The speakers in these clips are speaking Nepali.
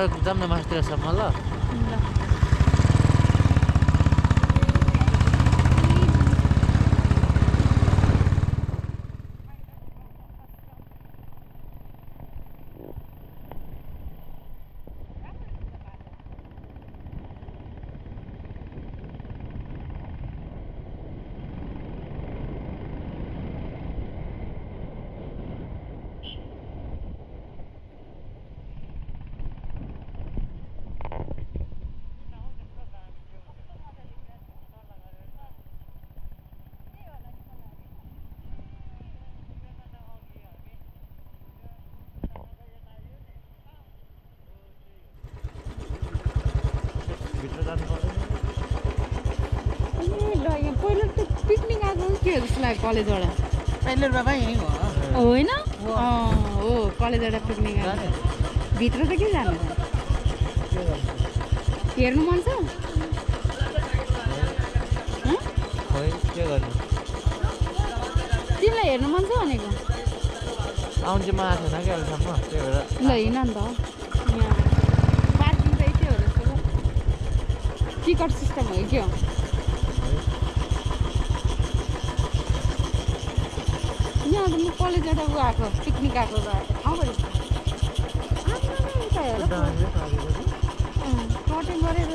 जाऊँ न मास्तिरसम्म ल पहिलो त पिकनिक आएको के हो जस्तो लाग्यो कलेजबाट पहिलो बाबा यहीँ हो होइन हो कलेजबाट पिकनिक आएको भित्र त के जानु हेर्नु मन छ के गर्नु तिमीलाई हेर्नु मन छ भनेको आउनु चाहिँ म आएको छैन कि अहिलेसम्म त्यही भएर ल हिँड नि त यहाँ पार्किङ त यति हो जस्तो टिकट सिस्टम हो कि हो यहाँ त म कलेजबाट ऊ आएको पिकनिक आएको ठाउँ भयो कटिङ गरेर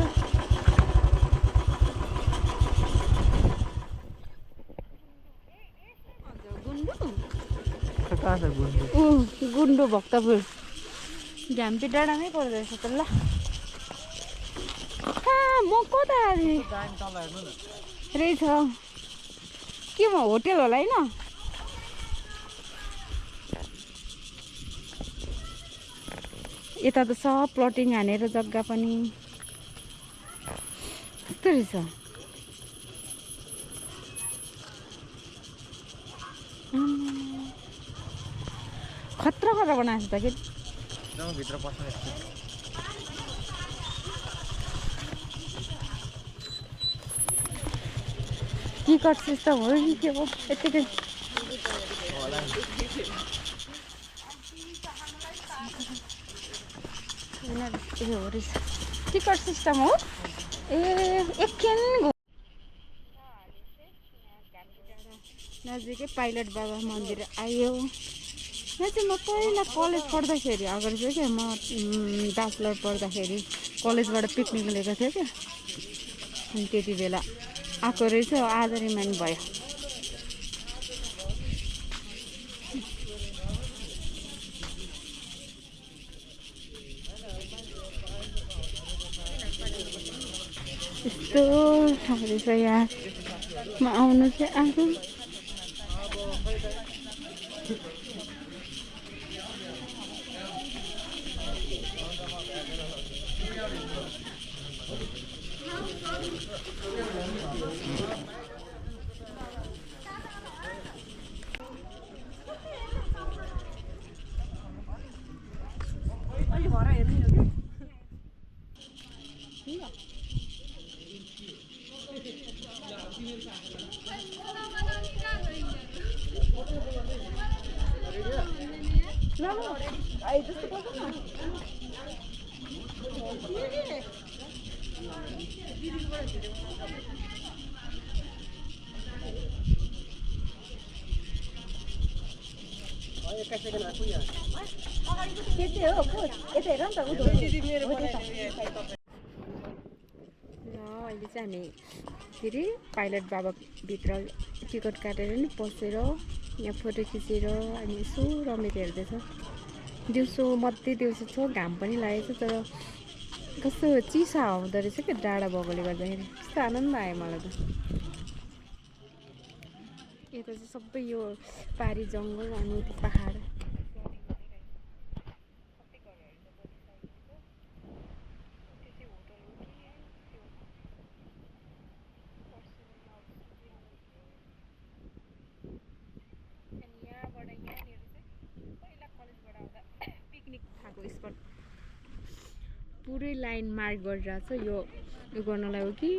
कहाँ छ गुन्डु गुन्डो भक्तपुर झ्याम्पी डाँडामै पर्दो रहेछ त ल म कता रहेछ के म होटेल होला होइन यता त सब प्लटिङ हानेर जग्गा पनि कस्तो रहेछ खतरा खतरा बनाएको छ त कि भित्र पस्नु टिकट सिस्टम हो कि के हो यतिकै टिकट सिस्टम हो ए एकखेन नजिकै पाइलट बाबा मन्दिर आयो यहाँ चाहिँ म पहिला कलेज पढ्दाखेरि अगाडि चाहिँ क्या म ब्याचलर पढ्दाखेरि कलेजबाट पिकनिक लिएको थियो क्या अनि त्यति बेला आएको रहेछ आज रिमाइन्ड भयो यस्तो ठाउँ रहेछ यहाँ म आउनु चाहिँ आएको अहिले चाहिँ हामी के अरे पाइलट बाबा भित्र टिकट काटेर नि पसेर यहाँ फोटो खिचेर अनि यसो रमेर हेर्दैछ दिउँसो मध्य दिउँसो छ घाम पनि लागेको छ तर कस्तो चिसा आउँदो रहेछ क्या डाँडा भएकोले गर्दाखेरि कस्तो आनन्द आयो मलाई त यता चाहिँ सबै यो पारी जङ्गल अनि यति पहाड पुरै लाइन मार्क गरिरहेको छ यो गर्नलाई हो कि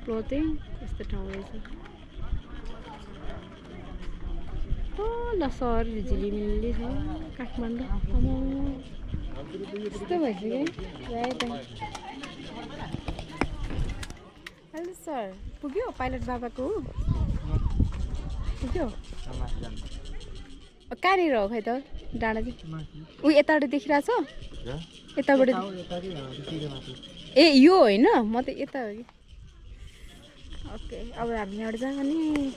प्लटिङ यस्तो ठाउँ रहेछ ल सहर झिलिमिली छ काठमाडौँ यस्तो भइसक्यो राइट हेलो सर पुग्यो पाइलट बाबाको पुग्यो कहाँनिर हो खै त डाँडा चाहिँ ऊ यताबाट देखिरहेछ यताबाट ए यो होइन म त यता हो कि ओके अब हामी यहाँबाट जाँदा नि हामी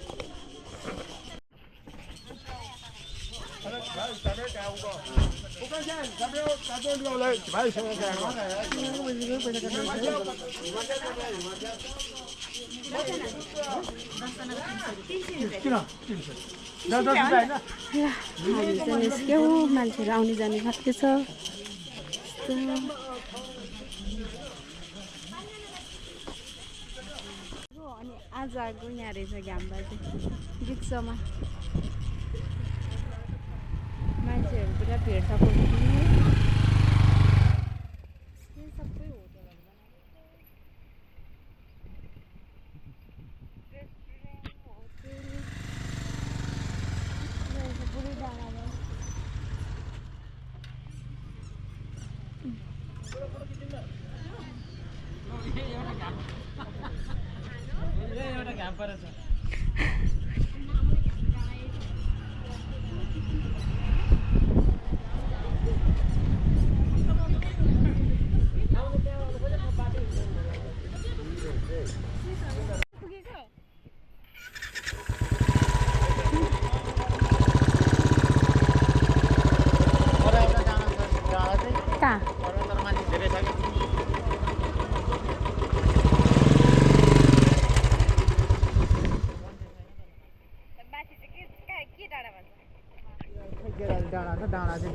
चाहिँ निस्क्यौँ मान्छेहरू आउने जाने खालको छ अनि आज आएको यहाँ रहेछ घामबा चाहिँ बिचमा मान्छेहरू पुरा भिड छ सबै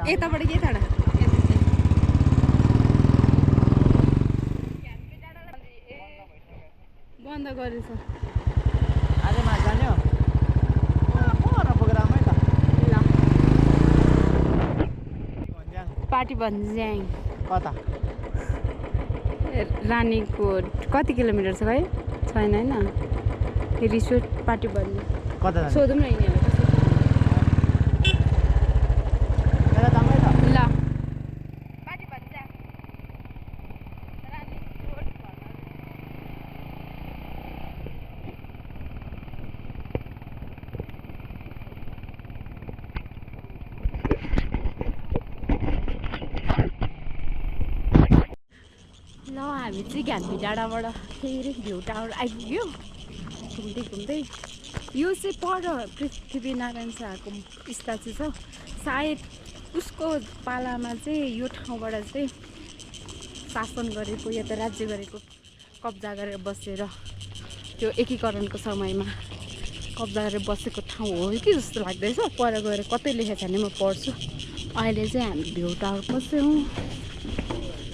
यताबाट के टाढा बन्द गरेछ आज मा जाने हो प्रोग्रामै त ल भन्ज्याङ पार्टी भन्ज्याङ कता रानीकोट कति किलोमिटर छ खै छैन होइन रिसोर्ट पार्टी भन्ने कता जाने सोधौँ न यिनीहरूलाई हामी चाहिँ घान्पी डाँडाबाट फेरि भ्यू टावर आइपुग्यो घुम्दै घुम्दै यो चाहिँ पर पृथ्वीनारायण शाहको स्ट्याचु छ सायद उसको पालामा चाहिँ यो ठाउँबाट चाहिँ शासन गरेको या त राज्य गरेको कब्जा गरेर बसेर त्यो एकीकरणको समयमा कब्जा गरेर बसेको ठाउँ हो कि जस्तो लाग्दैछ पर गएर कतै लेखेको छ भने म पढ्छु अहिले चाहिँ हामी भ्यू टावर बस्यौँ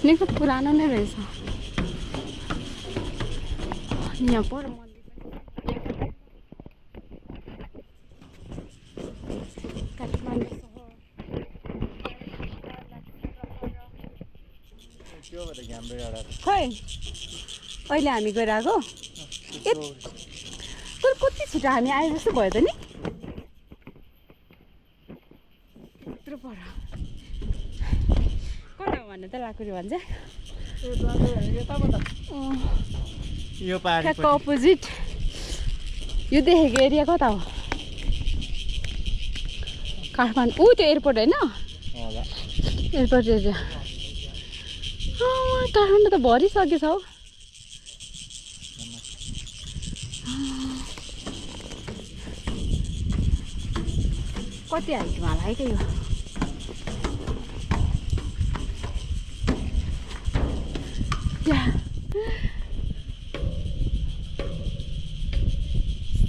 निकै पुरानो नै रहेछ यहाँ पर मन्दिर काठमाडौँ खै अहिले हामी गएर आएको तर कति छिटो हामी आए जस्तो भयो त नि यत्रो पर कता हो भन्नु त लाकुरी भन्छ यो पहाडी ठ्याक्क अपोजिट यो देखेको एरिया कता हो काठमाडौँ ऊ त्यो एयरपोर्ट होइन होला एयरपोर्ट एरिया काठमाडौँ त भरिसकेछ हौ कति हाइटमा होला है यो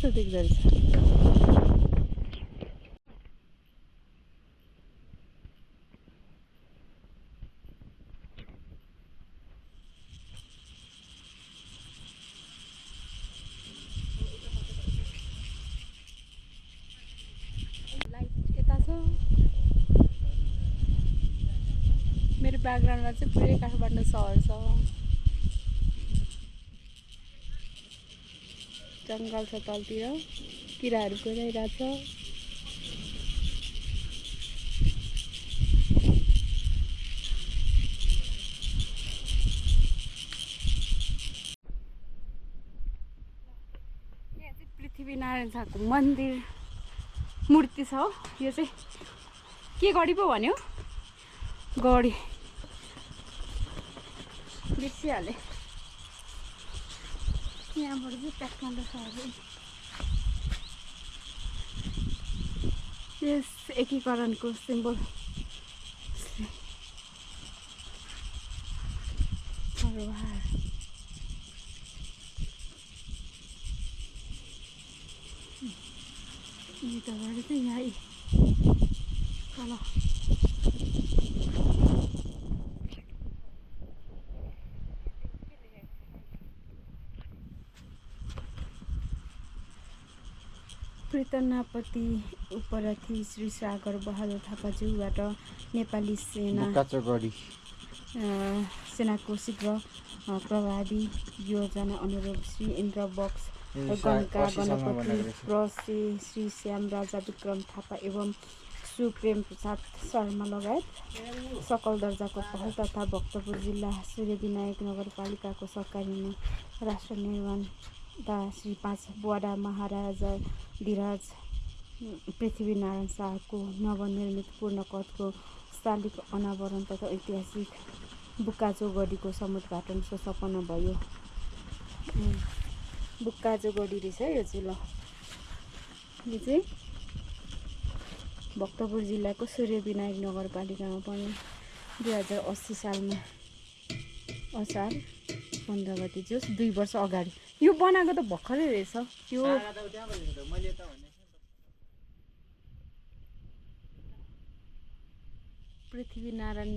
यस्तो देख्दो रहेछ मेरो ब्याकग्राउन्डमा चाहिँ पुरै काठमाडौँ सहर छ जङ्गल छ तलतिर किराहरू गइरहेछ पृथ्वीनारायण शाहको मन्दिर मूर्ति छ हो यो चाहिँ के गढी पो भन्यो गढी बिर्सिहालेँ यहाँबाट चाहिँ काठमाडौँ सहर यस एकीकरणको सिम्बल यताबाट चाहिँ यहाँ तल पृतनापति उपरथी श्री सागर बहादुर थापाज्यूबाट नेपाली सेनाको शीघ्र प्रभावी योजना अनुरूप श्री इन्द्र बक्स गणका गणपति प्रसे श्री श्याम राजा विक्रम थापा एवं सुप्रेम प्रसाद शर्मा लगायत सकल दर्जाको पहल तथा भक्तपुर जिल्ला सूर्यविनायक नगरपालिकाको सरकारी राष्ट्र निर्माण श्री 5 बुवाडा महाराजा धीराज पृथ्वीनारायण शाहको नवनिर्मित पूर्णकदको शालिग अनावरण तथा ऐतिहासिक बुक्काजो गढीको समुद्घाटन सम्पन्न भयो। बुक्काजो गढी रहेछ यो चाहिँ ल यो चाहिँ भक्तपुर जिल्लाको सूर्यविनायक नगरपालिकामा पनि 2080 सालमा असार 15 गते जोस 2 वर्ष अगाडि यो बनाएको त भर्खरै रहेछ त्यो पृथ्वीनारायण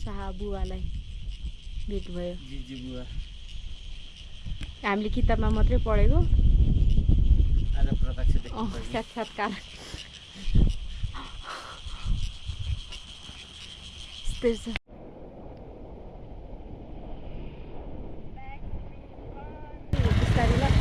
शाह बुवालाई भेट भयो हामीले किताबमा मात्रै पढेको साक्षात्कार यस्तै छ बिस्तारै ल